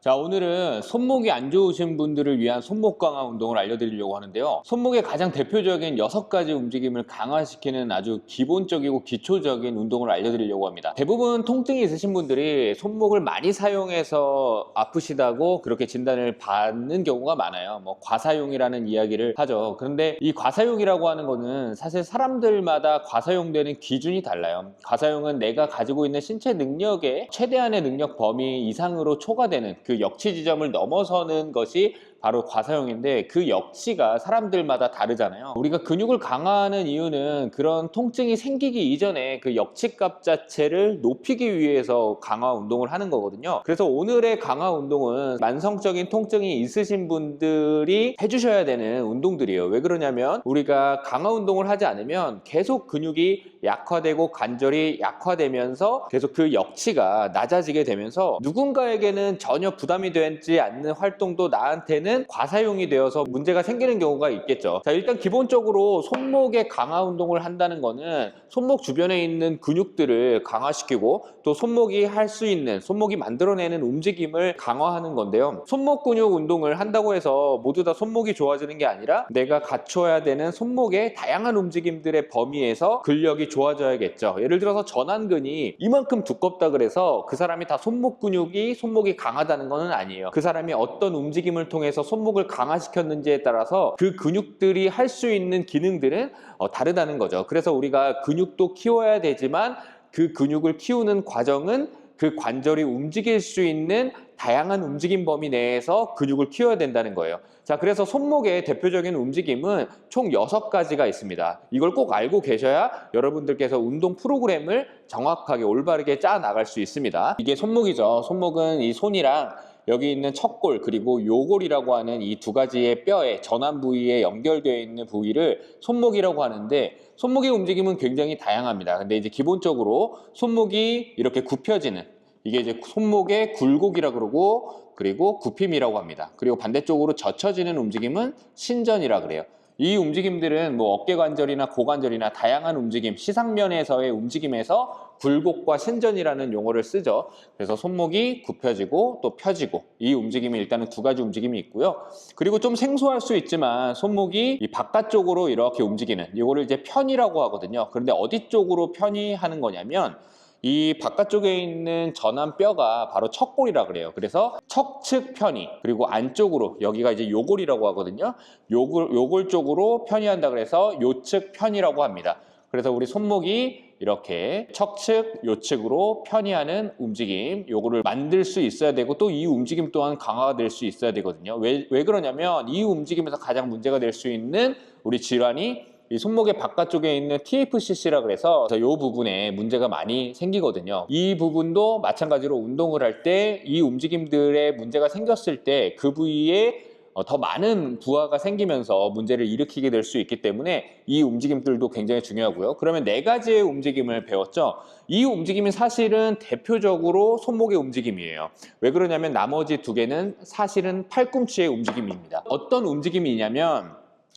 자, 오늘은 손목이 안 좋으신 분들을 위한 손목 강화 운동을 알려드리려고 하는데요. 손목의 가장 대표적인 6가지 움직임을 강화시키는 아주 기본적이고 기초적인 운동을 알려드리려고 합니다. 대부분 통증이 있으신 분들이 손목을 많이 사용해서 아프시다고 그렇게 진단을 받는 경우가 많아요. 과사용이라는 이야기를 하죠. 그런데 이 과사용이라고 하는 거는 사실 사람들마다 과사용되는 기준이 달라요. 과사용은 내가 가지고 있는 신체 능력의 최대한의 능력 범위 이상으로 초과되는 그 역치 지점을 넘어서는 것이 바로 과사용인데, 그 역치가 사람들마다 다르잖아요. 우리가 근육을 강화하는 이유는 그런 통증이 생기기 이전에 그 역치값 자체를 높이기 위해서 강화 운동을 하는 거거든요. 그래서 오늘의 강화 운동은 만성적인 통증이 있으신 분들이 해주셔야 되는 운동들이에요. 왜 그러냐면 우리가 강화 운동을 하지 않으면 계속 근육이 약화되고 관절이 약화되면서 계속 그 역치가 낮아지게 되면서 누군가에게는 전혀 부담이 되지 않는 활동도 나한테는 과사용이 되어서 문제가 생기는 경우가 있겠죠. 자, 일단 기본적으로 손목의 강화 운동을 한다는 거는 손목 주변에 있는 근육들을 강화시키고 또 손목이 할 수 있는, 손목이 만들어내는 움직임을 강화하는 건데요. 손목 근육 운동을 한다고 해서 모두 다 손목이 좋아지는 게 아니라 내가 갖춰야 되는 손목의 다양한 움직임들의 범위에서 근력이 좋아져야겠죠. 예를 들어서 전완근이 이만큼 두껍다 그래서 그 사람이 다 손목이 강하다는 것은 아니에요. 그 사람이 어떤 움직임을 통해서 손목을 강화시켰는지에 따라서 그 근육들이 할 수 있는 기능들은 다르다는 거죠. 그래서 우리가 근육도 키워야 되지만 그 근육을 키우는 과정은 그 관절이 움직일 수 있는 다양한 움직임 범위 내에서 근육을 키워야 된다는 거예요. 자, 그래서 손목의 대표적인 움직임은 총 6가지가 있습니다. 이걸 꼭 알고 계셔야 여러분들께서 운동 프로그램을 정확하게 올바르게 짜 나갈 수 있습니다. 이게 손목이죠. 손목은 이 손이랑 여기 있는 척골 그리고 요골이라고 하는 이 2가지의 뼈의 전완 부위에 연결되어 있는 부위를 손목이라고 하는데, 손목의 움직임은 굉장히 다양합니다. 근데 이제 기본적으로 손목이 이렇게 굽혀지는, 이게 이제 손목의 굴곡이라 그러고, 그리고 굽힘이라고 합니다. 그리고 반대쪽으로 젖혀지는 움직임은 신전이라 그래요. 이 움직임들은 어깨관절이나 고관절이나 다양한 움직임, 시상면에서의 움직임에서 굴곡과 신전이라는 용어를 쓰죠. 그래서 손목이 굽혀지고 또 펴지고, 이 움직임이 일단은 2가지 움직임이 있고요. 그리고 좀 생소할 수 있지만 손목이 이 바깥쪽으로 이렇게 움직이는, 이거를 이제 편이라고 하거든요. 그런데 어디 쪽으로 편이 하는 거냐면 이 바깥쪽에 있는 전완 뼈가 바로 척골이라 그래요. 그래서 척측 편이, 그리고 안쪽으로 여기가 이제 요골이라고 하거든요. 요골 쪽으로 편이한다 그래서 요측 편이라고 합니다. 그래서 우리 손목이 이렇게 척측, 요측으로 편이하는 움직임, 요거를 만들 수 있어야 되고 또 이 움직임 또한 강화가 될 수 있어야 되거든요. 왜 그러냐면 이 움직임에서 가장 문제가 될 수 있는 우리 질환이 이 손목의 바깥쪽에 있는 TFCC라 그래서 이 부분에 문제가 많이 생기거든요. 이 부분도 마찬가지로 운동을 할 때 이 움직임들에 문제가 생겼을 때 그 부위에 더 많은 부하가 생기면서 문제를 일으키게 될 수 있기 때문에 이 움직임들도 굉장히 중요하고요. 그러면 4가지의 움직임을 배웠죠. 이 움직임이 사실은 대표적으로 손목의 움직임이에요. 왜 그러냐면 나머지 2개는 사실은 팔꿈치의 움직임입니다. 어떤 움직임이냐면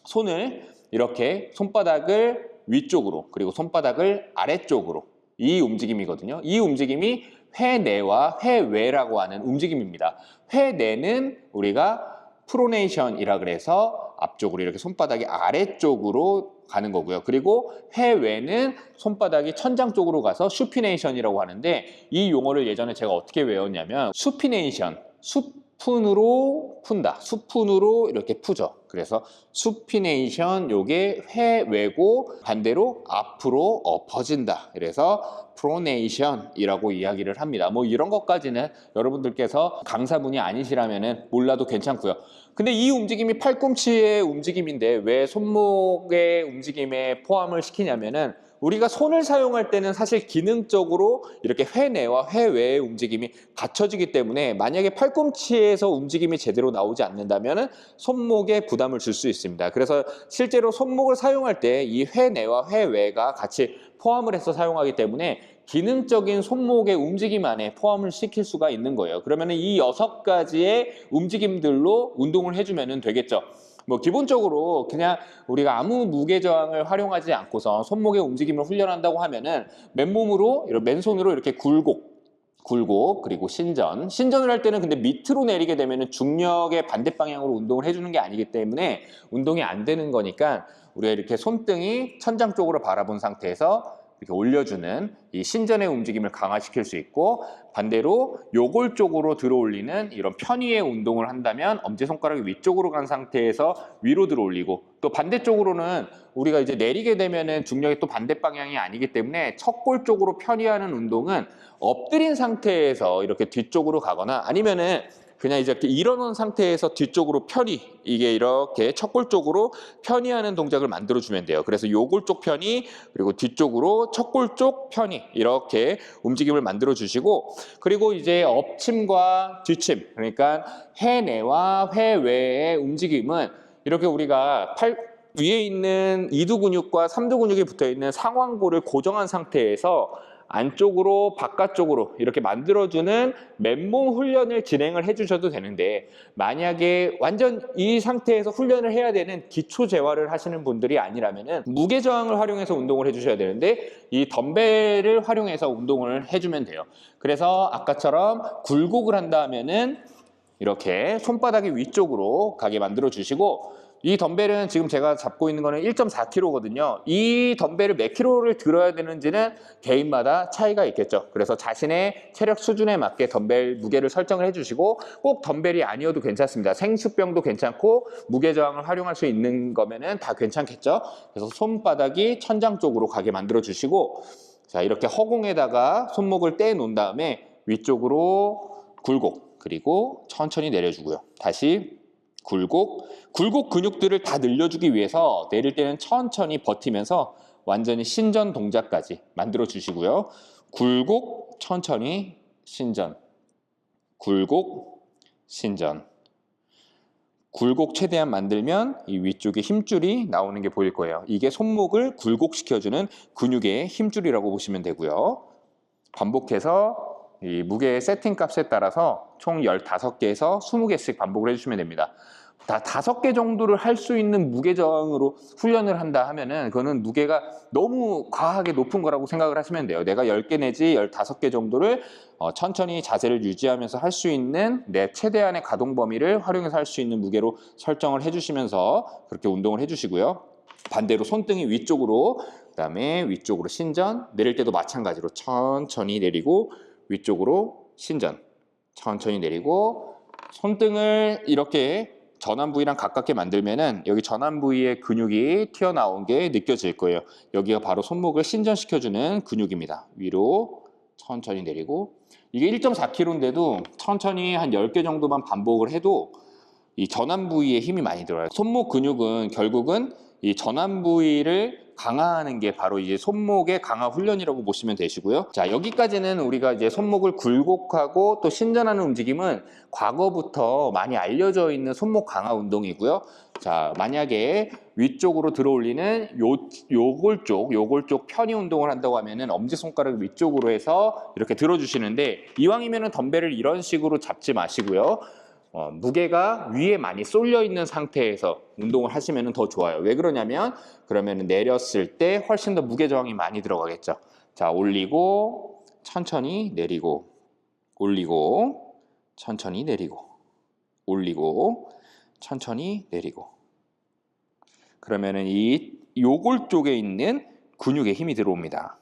손을 이렇게 손바닥을 위쪽으로 그리고 손바닥을 아래쪽으로, 이 움직임이거든요. 이 움직임이 회내와 회외라고 하는 움직임입니다. 회내는 우리가 프로네이션이라 그래서 앞쪽으로 이렇게 손바닥이 아래쪽으로 가는 거고요. 그리고 회외는 손바닥이 천장 쪽으로 가서 슈피네이션이라고 하는데, 이 용어를 예전에 제가 어떻게 외웠냐면 수피네이션, 수푼으로 푼다, 수푼으로 이렇게 푸죠. 그래서 수피네이션, 요게 회외고 반대로 앞으로 엎어진다. 그래서 프로네이션이라고 이야기를 합니다. 이런 것까지는 여러분들께서 강사분이 아니시라면 몰라도 괜찮고요. 근데 이 움직임이 팔꿈치의 움직임인데 왜 손목의 움직임에 포함을 시키냐면은 우리가 손을 사용할 때는 사실 기능적으로 이렇게 회내와 회외의 움직임이 갖춰지기 때문에 만약에 팔꿈치에서 움직임이 제대로 나오지 않는다면 손목에 부담을 줄 수 있습니다. 그래서 실제로 손목을 사용할 때 이 회내와 회외가 같이 포함을 해서 사용하기 때문에 기능적인 손목의 움직임 안에 포함을 시킬 수가 있는 거예요. 그러면 이 6가지의 움직임들로 운동을 해주면 되겠죠. 기본적으로 그냥 우리가 아무 무게 저항을 활용하지 않고서 손목의 움직임을 훈련한다고 하면은 맨손으로 이렇게 굴곡, 굴곡, 그리고 신전. 신전을 할 때는 근데 밑으로 내리게 되면 중력의 반대 방향으로 운동을 해주는 게 아니기 때문에 운동이 안 되는 거니까 우리가 이렇게 손등이 천장 쪽으로 바라본 상태에서 이렇게 올려주는 이 신전의 움직임을 강화시킬 수 있고, 반대로 요골 쪽으로 들어 올리는 이런 편위의 운동을 한다면 엄지손가락이 위쪽으로 간 상태에서 위로 들어 올리고, 또 반대쪽으로는 우리가 이제 내리게 되면은 중력이 또 반대 방향이 아니기 때문에 척골 쪽으로 편위하는 운동은 엎드린 상태에서 이렇게 뒤쪽으로 가거나, 아니면은 그냥 이제 이렇게 일어난 상태에서 뒤쪽으로 편위, 이게 이렇게 척골 쪽으로 편위하는 동작을 만들어주면 돼요. 그래서 요골 쪽 편위, 그리고 뒤쪽으로 척골 쪽 편위, 이렇게 움직임을 만들어주시고, 그리고 이제 엎침과 뒤침, 그러니까 해내와 해외의 움직임은 이렇게 우리가 팔 위에 있는 이두 근육과 삼두 근육이 붙어 있는 상완골을 고정한 상태에서 안쪽으로 바깥쪽으로 이렇게 만들어주는 맨몸 훈련을 진행을 해주셔도 되는데, 만약에 완전 이 상태에서 훈련을 해야 되는 기초 재활을 하시는 분들이 아니라면은 무게 저항을 활용해서 운동을 해주셔야 되는데, 이 덤벨을 활용해서 운동을 해주면 돼요. 그래서 아까처럼 굴곡을 한다 하면은 이렇게 손바닥이 위쪽으로 가게 만들어 주시고, 이 덤벨은 지금 제가 잡고 있는 거는 1.4kg거든요. 이 덤벨을 몇 킬로를 들어야 되는지는 개인마다 차이가 있겠죠. 그래서 자신의 체력 수준에 맞게 덤벨 무게를 설정을 해주시고, 꼭 덤벨이 아니어도 괜찮습니다. 생수병도 괜찮고 무게 저항을 활용할 수 있는 거면은 다 괜찮겠죠. 그래서 손바닥이 천장 쪽으로 가게 만들어 주시고, 자, 이렇게 허공에다가 손목을 떼 놓은 다음에 위쪽으로 굴곡, 그리고 천천히 내려주고요. 다시 굴곡 근육들을 다 늘려주기 위해서 내릴 때는 천천히 버티면서 완전히 신전 동작까지 만들어 주시고요. 굴곡, 천천히 신전, 굴곡, 신전. 굴곡 최대한 만들면 이 위쪽에 힘줄이 나오는 게 보일 거예요. 이게 손목을 굴곡시켜주는 근육의 힘줄이라고 보시면 되고요. 반복해서 이 무게의 세팅 값에 따라서 총 15개에서 20개씩 반복을 해주시면 됩니다. 다 5개 정도를 할 수 있는 무게 저항으로 훈련을 한다 하면은 그거는 무게가 너무 과하게 높은 거라고 생각을 하시면 돼요. 내가 10개 내지 15개 정도를 천천히 자세를 유지하면서 할 수 있는 내 최대한의 가동 범위를 활용해서 할 수 있는 무게로 설정을 해주시면서 그렇게 운동을 해주시고요. 반대로 손등이 위쪽으로, 그다음에 위쪽으로 신전, 내릴 때도 마찬가지로 천천히 내리고 위쪽으로 신전, 천천히 내리고, 손등을 이렇게 전완 부위랑 가깝게 만들면은 여기 전완 부위의 근육이 튀어나온 게 느껴질 거예요. 여기가 바로 손목을 신전시켜주는 근육입니다. 위로 천천히 내리고, 이게 1.4kg인데도 천천히 한 10개 정도만 반복을 해도 이 전완 부위에 힘이 많이 들어요. 손목 근육은 결국은 이 전완 부위를 강화하는 게 바로 이제 손목의 강화 훈련이라고 보시면 되시고요. 자, 여기까지는 우리가 이제 손목을 굴곡하고 또 신전하는 움직임은 과거부터 많이 알려져 있는 손목 강화 운동이고요. 자, 만약에 위쪽으로 들어 올리는 요골 쪽 편위 운동을 한다고 하면은 엄지손가락 위쪽으로 해서 이렇게 들어주시는데, 이왕이면은 덤벨을 이런 식으로 잡지 마시고요. 무게가 위에 많이 쏠려 있는 상태에서 운동을 하시면 더 좋아요. 왜 그러냐면 그러면 내렸을 때 훨씬 더 무게 저항이 많이 들어가겠죠. 자, 올리고 천천히 내리고, 올리고 천천히 내리고, 올리고 천천히 내리고. 그러면은 이 요골 쪽에 있는 근육에 힘이 들어옵니다.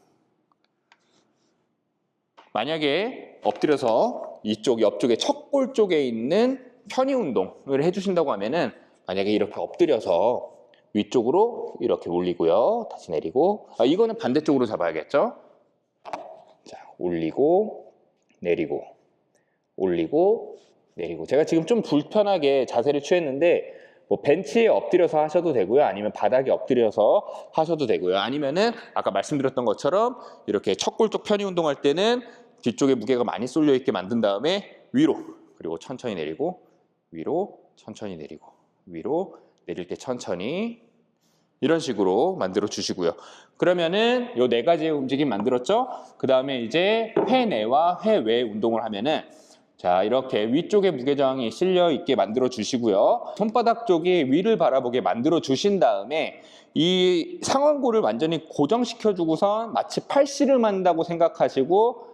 만약에 엎드려서 이쪽 옆쪽에 척골 쪽에 있는 편위 운동을 해주신다고 하면은, 만약에 이렇게 엎드려서 위쪽으로 이렇게 올리고요, 다시 내리고, 이거는 반대쪽으로 잡아야겠죠. 자, 올리고 내리고, 올리고 내리고. 제가 지금 좀 불편하게 자세를 취했는데 뭐 벤치에 엎드려서 하셔도 되고요, 아니면 바닥에 엎드려서 하셔도 되고요, 아니면은 아까 말씀드렸던 것처럼 이렇게 척골 쪽 편위 운동할 때는 뒤쪽에 무게가 많이 쏠려 있게 만든 다음에 위로, 그리고 천천히 내리고, 위로 천천히 내리고, 위로 내릴 때 천천히, 이런 식으로 만들어 주시고요. 그러면은 요 4가지의 움직임 만들었죠? 그 다음에 이제 회내와 회외 운동을 하면은, 자, 이렇게 위쪽에 무게저항이 실려 있게 만들어 주시고요. 손바닥 쪽이 위를 바라보게 만들어 주신 다음에 이 상완골을 완전히 고정시켜 주고서 마치 팔씨름 한다고 생각하시고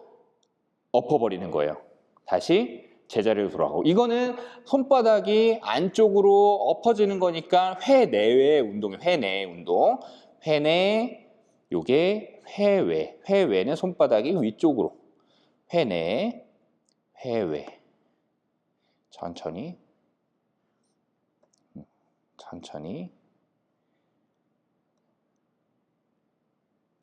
엎어버리는 거예요. 다시 제자리로 돌아가고. 이거는 손바닥이 안쪽으로 엎어지는 거니까 회 내외의 운동이에요. 회 내의 운동. 회 내, 요게 회외. 회외는 손바닥이 위쪽으로. 회 내, 회외. 천천히. 천천히.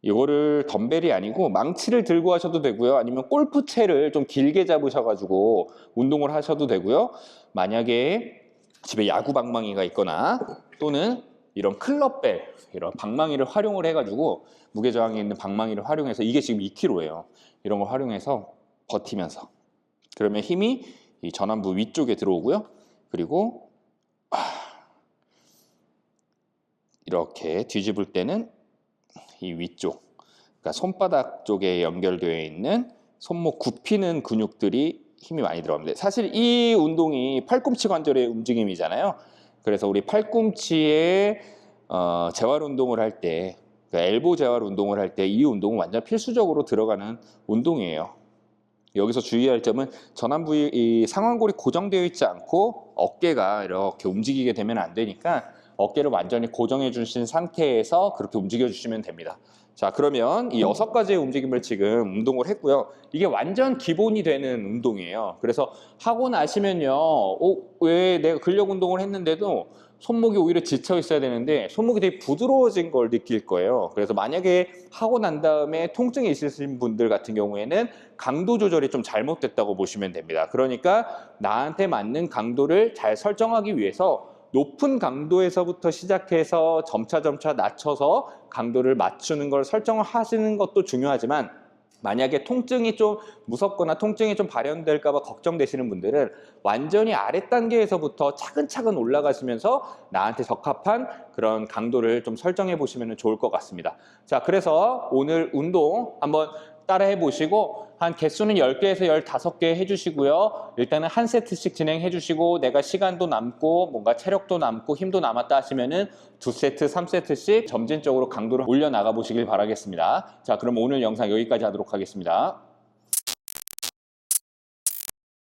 이거를 덤벨이 아니고 망치를 들고 하셔도 되고요. 아니면 골프채를 좀 길게 잡으셔가지고 운동을 하셔도 되고요. 만약에 집에 야구 방망이가 있거나 또는 이런 클럽벨, 이런 방망이를 활용을 해가지고 무게저항이 있는 방망이를 활용해서 이게 지금 2kg예요. 이런 걸 활용해서 버티면서 그러면 힘이 이 전완부 위쪽에 들어오고요. 그리고 이렇게 뒤집을 때는 이 위쪽, 그러니까 손바닥 쪽에 연결되어 있는 손목 굽히는 근육들이 힘이 많이 들어갑니다. 사실 이 운동이 팔꿈치 관절의 움직임이잖아요. 그래서 우리 팔꿈치의 재활 운동을 할 때, 그러니까 엘보 재활 운동을 할 때 이 운동은 완전 필수적으로 들어가는 운동이에요. 여기서 주의할 점은 전완 부위, 이 상완골이 고정되어 있지 않고 어깨가 이렇게 움직이게 되면 안 되니까 어깨를 완전히 고정해 주신 상태에서 그렇게 움직여 주시면 됩니다. 자, 그러면 이 6가지의 움직임을 지금 운동을 했고요. 이게 완전 기본이 되는 운동이에요. 그래서 하고 나시면요, 왜 내가 근력 운동을 했는데도 손목이 오히려 지쳐 있어야 되는데 손목이 되게 부드러워진 걸 느낄 거예요. 그래서 만약에 하고 난 다음에 통증이 있으신 분들 같은 경우에는 강도 조절이 좀 잘못됐다고 보시면 됩니다. 그러니까 나한테 맞는 강도를 잘 설정하기 위해서 높은 강도에서부터 시작해서 점차 낮춰서 강도를 맞추는 걸 설정을 하시는 것도 중요하지만 만약에 통증이 좀 무섭거나 통증이 좀 발현될까 봐 걱정되시는 분들은 완전히 아래 단계에서부터 차근차근 올라가시면서 나한테 적합한 그런 강도를 좀 설정해 보시면 좋을 것 같습니다. 자, 그래서 오늘 운동 한번 따라해 보시고 한 개수는 10개에서 15개 해주시고요. 일단은 한 세트씩 진행해 주시고 내가 시간도 남고 뭔가 체력도 남고 힘도 남았다 하시면은 2세트, 3세트씩 점진적으로 강도를 올려나가 보시길 바라겠습니다. 자, 그럼 오늘 영상 여기까지 하도록 하겠습니다.